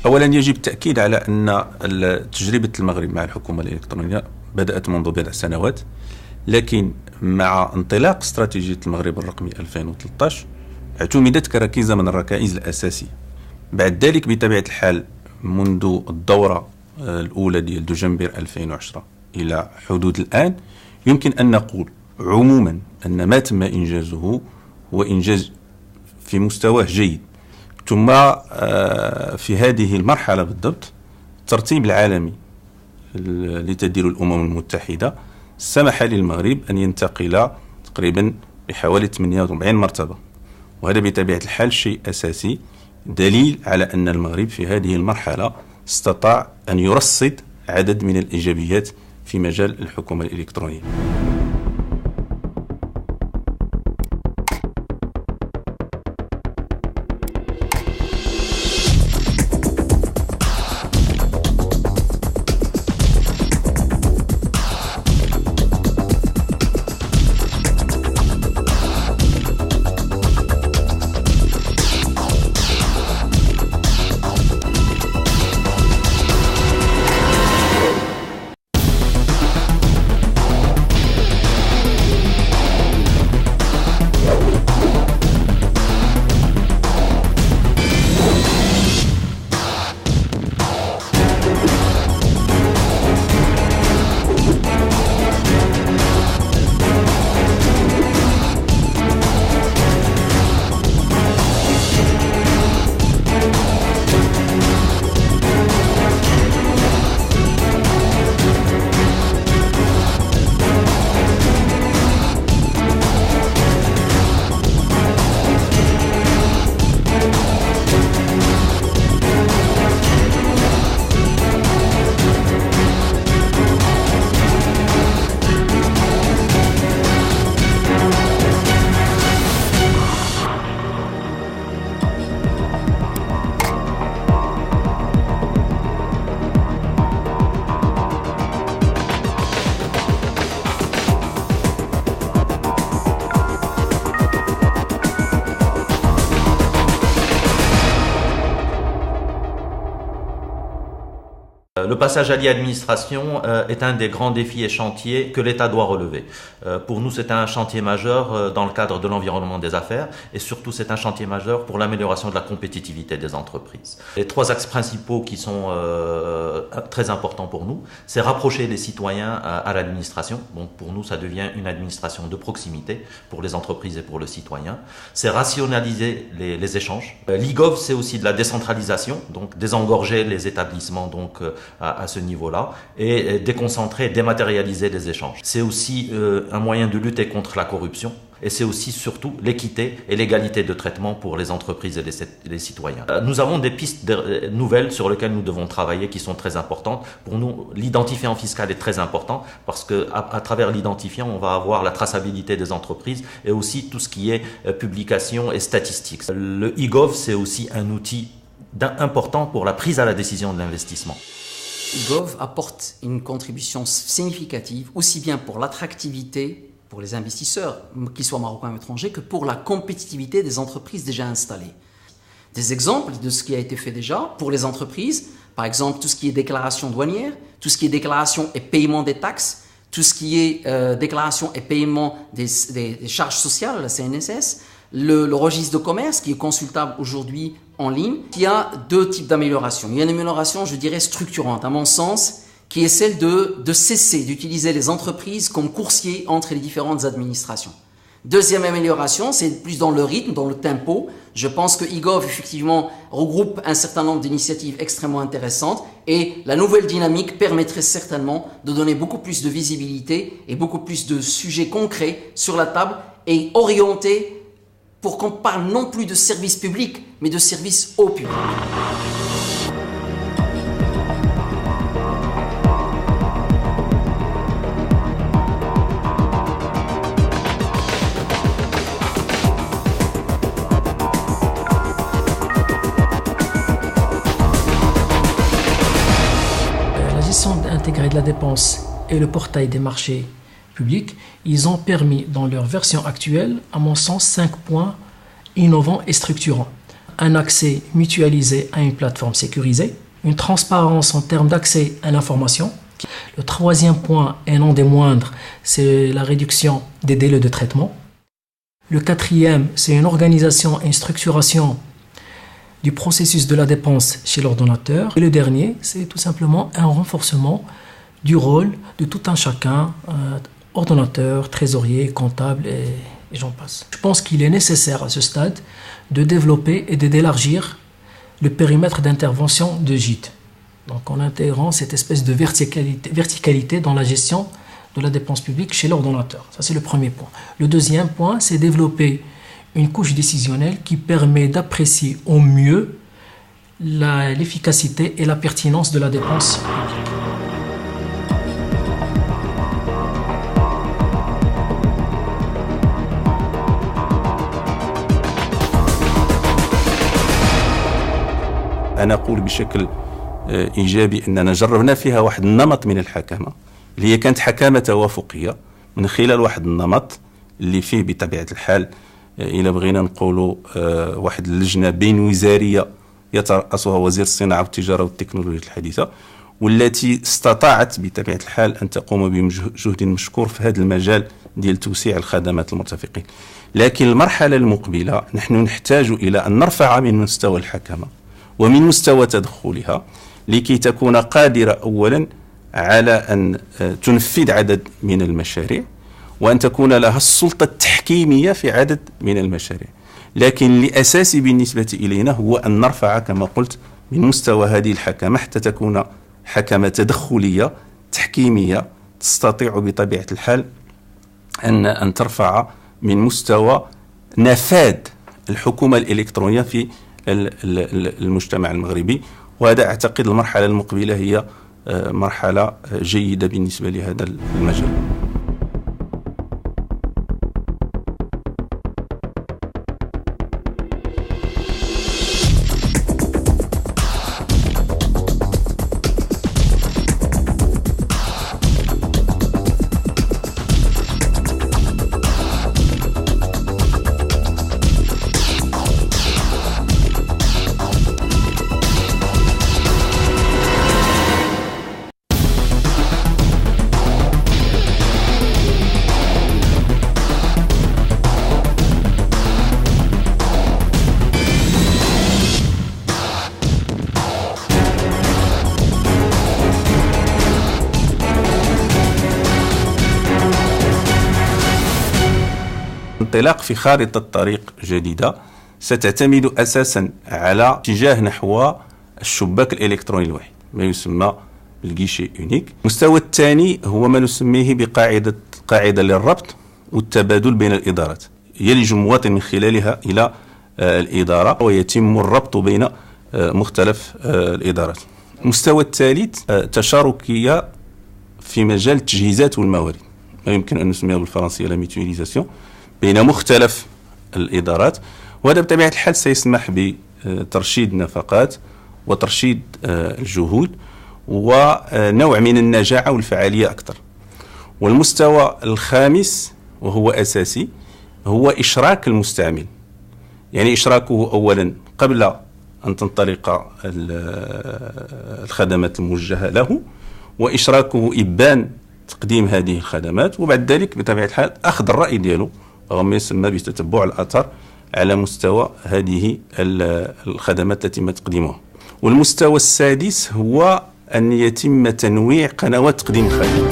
أولا يجب التأكيد على أن تجربة المغرب مع الحكومة الإلكترونية بدأت منذ بضع سنوات، لكن مع انطلاق استراتيجية المغرب الرقمي 2013 اعتمدت كركيزة من الركائز الأساسية. بعد ذلك بطبيعة الحال منذ الدورة الأولى ديال دجنبر 2010 إلى حدود الآن يمكن أن نقول عموما أن ما تم إنجازه هو إنجاز في مستواه جيد. ثم في هذه المرحلة بالضبط الترتيب العالمي لتدير الأمم المتحدة سمح للمغرب أن ينتقل تقريبا بحوالي 48 مرتبة، وهذا بطبيعة الحال شيء أساسي، دليل على أن المغرب في هذه المرحلة استطاع أن يرصد عدد من الإيجابيات في مجال الحكومة الإلكترونية. Le passage à l'e-administration est un des grands défis et chantiers que l'État doit relever. Pour nous, c'est un chantier majeur dans le cadre de l'environnement des affaires et surtout, c'est un chantier majeur pour l'amélioration de la compétitivité des entreprises. Les trois axes principaux qui sont très importants pour nous, c'est rapprocher les citoyens à l'administration. Donc, pour nous, ça devient une administration de proximité pour les entreprises et pour le citoyen. C'est rationaliser les échanges. L'e-gov, c'est aussi de la décentralisation, donc désengorger les établissements donc à ce niveau-là et déconcentrer, dématérialiser les échanges. C'est aussi un moyen de lutter contre la corruption et c'est aussi surtout l'équité et l'égalité de traitement pour les entreprises et les citoyens. Nous avons des pistes nouvelles sur lesquelles nous devons travailler qui sont très importantes. Pour nous, l'identifiant fiscal est très important parce qu'à travers l'identifiant, on va avoir la traçabilité des entreprises et aussi tout ce qui est publication et statistiques. Le e-gov, c'est aussi un outil important pour la prise à la décision de l'investissement. e-gov apporte une contribution significative, aussi bien pour l'attractivité pour les investisseurs, qu'ils soient marocains ou étrangers, que pour la compétitivité des entreprises déjà installées. Des exemples de ce qui a été fait déjà pour les entreprises, par exemple tout ce qui est déclaration douanière, tout ce qui est déclaration et paiement des taxes, tout ce qui est déclaration et paiement des charges sociales, la CNSS, le registre de commerce qui est consultable aujourd'hui en ligne. Il y a deux types d'améliorations. Il y a une amélioration, je dirais, structurante, à mon sens, qui est celle de cesser d'utiliser les entreprises comme coursiers entre les différentes administrations. Deuxième amélioration, c'est plus dans le rythme, dans le tempo. Je pense que e-gov, effectivement, regroupe un certain nombre d'initiatives extrêmement intéressantes et la nouvelle dynamique permettrait certainement de donner beaucoup plus de visibilité et beaucoup plus de sujets concrets sur la table et orientés pour qu'on parle non plus de service public, mais de service au public. La gestion intégrée de la dépense et le portail des marchés publics, ils ont permis, dans leur version actuelle, à mon sens, 5 points innovants et structurants. un accès mutualisé à une plateforme sécurisée, une transparence en termes d'accès à l'information. Le troisième point, et non des moindres, c'est la réduction des délais de traitement. Le quatrième, c'est une organisation et une structuration du processus de la dépense chez l'ordonnateur. Et le dernier, c'est tout simplement un renforcement du rôle de tout un chacun, ordonnateur, trésorier, comptable et j'en passe. Je pense qu'il est nécessaire à ce stade de développer et d'élargir le périmètre d'intervention de JIT. Donc en intégrant cette espèce de verticalité dans la gestion de la dépense publique chez l'ordonnateur. Ça, c'est le premier point. Le deuxième point, c'est développer une couche décisionnelle qui permet d'apprécier au mieux l'efficacité et la pertinence de la dépense publique. أنا أقول بشكل إيجابي أننا جربنا فيها واحد النمط من الحكامة اللي هي كانت حكامة توافقية من خلال واحد النمط اللي فيه بطبيعة الحال إلى بغينا نقولوا واحد اللجنة بين وزارية يترأسها وزير الصناعة والتجارة والتكنولوجيا الحديثة، والتي استطاعت بطبيعة الحال أن تقوم بجهد مشكور في هذا المجال ديال توسيع الخدمات المرتفقين. لكن المرحلة المقبلة نحن نحتاج إلى أن نرفع من مستوى الحكامة ومن مستوى تدخلها لكي تكون قادرة أولا على أن تنفذ عدد من المشاريع وأن تكون لها السلطة التحكيمية في عدد من المشاريع. لكن الأساسي بالنسبة إلينا هو أن نرفع كما قلت من مستوى هذه الحكامة حتى تكون حكامة تدخلية تحكيمية تستطيع بطبيعة الحال أن ترفع من مستوى نفاذ الحكومة الإلكترونية في المجتمع المغربي. وهذا أعتقد المرحلة المقبلة هي مرحلة جيدة بالنسبة لهذا المجال. الانطلاق في خارطة طريق جديدة ستعتمد أساسا على اتجاه نحو الشباك الإلكتروني الواحد ما يسمى بالجيشي يونيك. المستوى الثاني هو ما نسميه قاعدة للربط والتبادل بين الإدارات يلج المواطن من خلالها إلى الإدارة ويتم الربط بين مختلف الإدارات. المستوى الثالث تشاركية في مجال التجهيزات والموارد ما يمكن أن نسميه بالفرنسية لا ميتواليزاسيون بين مختلف الإدارات، وهذا بطبيعة الحال سيسمح بترشيد النفقات وترشيد الجهود ونوع من النجاعة والفعالية أكثر. والمستوى الخامس وهو أساسي هو إشراك المستعمل، يعني إشراكه أولا قبل أن تنطلق الخدمات الموجهة له، وإشراكه إبان تقديم هذه الخدمات، وبعد ذلك بطبيعة الحال أخذ الرأي ديالو أو ما يسمى بتتبع الأثر على مستوى هذه الخدمات التي يتم تقديمها. والمستوى السادس هو أن يتم تنويع قنوات تقديم الخدمات.